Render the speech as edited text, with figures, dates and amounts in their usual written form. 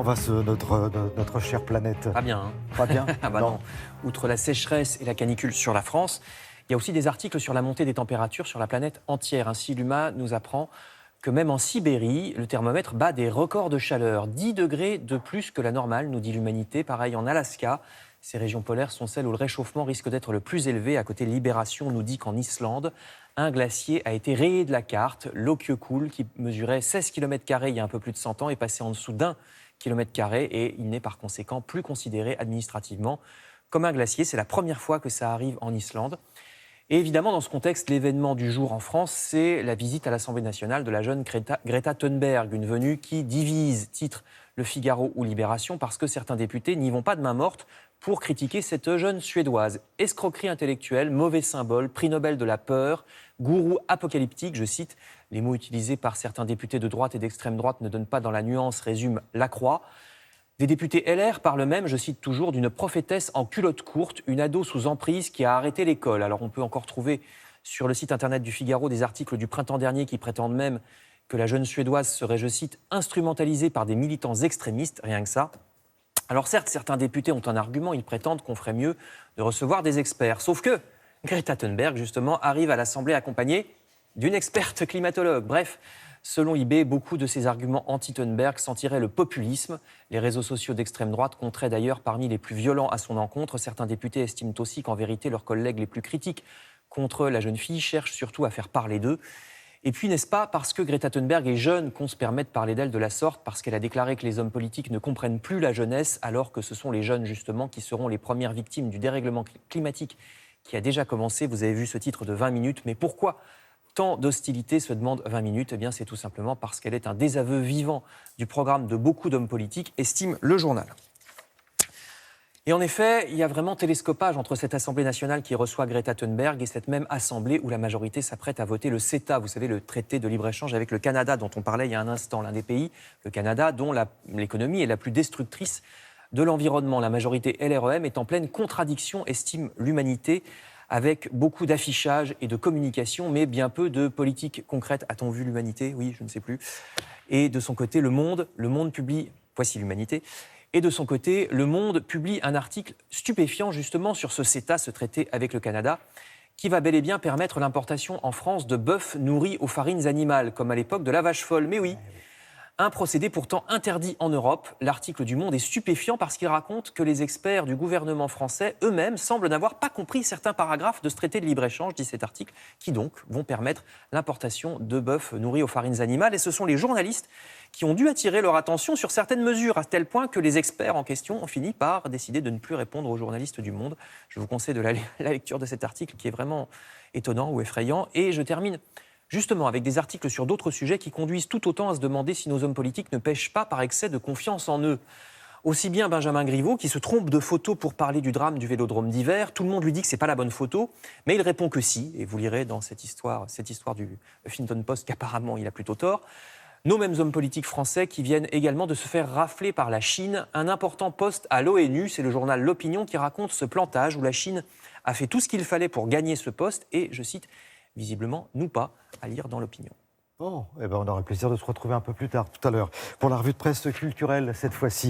comment va notre chère planète? Pas bien. Hein. Pas bien. Ah bah non. Outre la sécheresse et la canicule sur la France, il y a aussi des articles sur la montée des températures sur la planète entière. Ainsi, l'UMA nous apprend que même en Sibérie, le thermomètre bat des records de chaleur. 10 degrés de plus que la normale, nous dit l'Humanité. Pareil en Alaska. Ces régions polaires sont celles où le réchauffement risque d'être le plus élevé. À côté, Libération nous dit qu'en Islande, un glacier a été rayé de la carte. L'Okjökull, qui mesurait 16 km² il y a un peu plus de 100 ans, est passé en dessous d'1 km² et il n'est par conséquent plus considéré administrativement comme un glacier. C'est la première fois que ça arrive en Islande. Et évidemment, dans ce contexte, l'événement du jour en France, c'est la visite à l'Assemblée nationale de la jeune Greta Thunberg, une venue qui divise, titre Le Figaro ou Libération, parce que certains députés n'y vont pas de main morte pour critiquer cette jeune Suédoise. Escroquerie intellectuelle, mauvais symbole, prix Nobel de la peur, gourou apocalyptique, je cite, les mots utilisés par certains députés de droite et d'extrême droite ne donnent pas dans la nuance, résume Lacroix. Des députés LR parlent même, je cite toujours, d'une prophétesse en culotte courte, une ado sous emprise qui a arrêté l'école. Alors on peut encore trouver sur le site internet du Figaro des articles du printemps dernier qui prétendent même que la jeune Suédoise serait, je cite, instrumentalisée par des militants extrémistes, rien que ça. Alors certes, certains députés ont un argument, ils prétendent qu'on ferait mieux de recevoir des experts. Sauf que Greta Thunberg, justement, arrive à l'Assemblée accompagnée d'une experte climatologue. Bref, selon IB, beaucoup de ces arguments anti-Thunberg sentiraient le populisme. Les réseaux sociaux d'extrême droite compteraient d'ailleurs parmi les plus violents à son encontre. Certains députés estiment aussi qu'en vérité, leurs collègues les plus critiques contre la jeune fille cherchent surtout à faire parler d'eux. Et puis, n'est-ce pas parce que Greta Thunberg est jeune qu'on se permet de parler d'elle de la sorte, parce qu'elle a déclaré que les hommes politiques ne comprennent plus la jeunesse, alors que ce sont les jeunes, justement, qui seront les premières victimes du dérèglement climatique qui a déjà commencé. Vous avez vu ce titre de 20 minutes, mais pourquoi tant d'hostilité, se demande 20 minutes? Eh bien, c'est tout simplement parce qu'elle est un désaveu vivant du programme de beaucoup d'hommes politiques, estime le journal. Et en effet, il y a vraiment télescopage entre cette Assemblée nationale qui reçoit Greta Thunberg et cette même Assemblée où la majorité s'apprête à voter le CETA, vous savez, le traité de libre-échange avec le Canada dont on parlait il y a un instant, l'un des pays, le Canada, dont l'économie est la plus destructrice de l'environnement. La majorité LREM est en pleine contradiction, estime l'Humanité, avec beaucoup d'affichage et de communication, mais bien peu de politique concrète. A-t-on vu l'Humanité? Oui, je ne sais plus. Et de son côté, Le Monde publie... Voici l'Humanité. Et de son côté, Le Monde publie un article stupéfiant justement sur ce CETA, ce traité avec le Canada, qui va bel et bien permettre l'importation en France de bœufs nourris aux farines animales, comme à l'époque de la vache folle. Mais oui, un procédé pourtant interdit en Europe. L'article du Monde est stupéfiant parce qu'il raconte que les experts du gouvernement français eux-mêmes semblent n'avoir pas compris certains paragraphes de ce traité de libre-échange, dit cet article, qui donc vont permettre l'importation de bœufs nourris aux farines animales. Et ce sont les journalistes qui ont dû attirer leur attention sur certaines mesures, à tel point que les experts en question ont fini par décider de ne plus répondre aux journalistes du Monde. Je vous conseille de la lecture de cet article qui est vraiment étonnant ou effrayant. Et je termine justement avec des articles sur d'autres sujets qui conduisent tout autant à se demander si nos hommes politiques ne pêchent pas par excès de confiance en eux. Aussi bien Benjamin Griveaux, qui se trompe de photo pour parler du drame du Vélodrome d'hiver. Tout le monde lui dit que ce n'est pas la bonne photo, mais il répond que si. Et vous lirez dans cette histoire du Huffington Post qu'apparemment il a plutôt tort. Nos mêmes hommes politiques français qui viennent également de se faire rafler par la Chine. Un important poste à l'ONU, c'est le journal L'Opinion qui raconte ce plantage où la Chine a fait tout ce qu'il fallait pour gagner ce poste. Et, je cite, visiblement, nous pas, à lire dans L'Opinion. Bon, on aura le plaisir de se retrouver un peu plus tard, tout à l'heure, pour la revue de presse culturelle, cette fois-ci.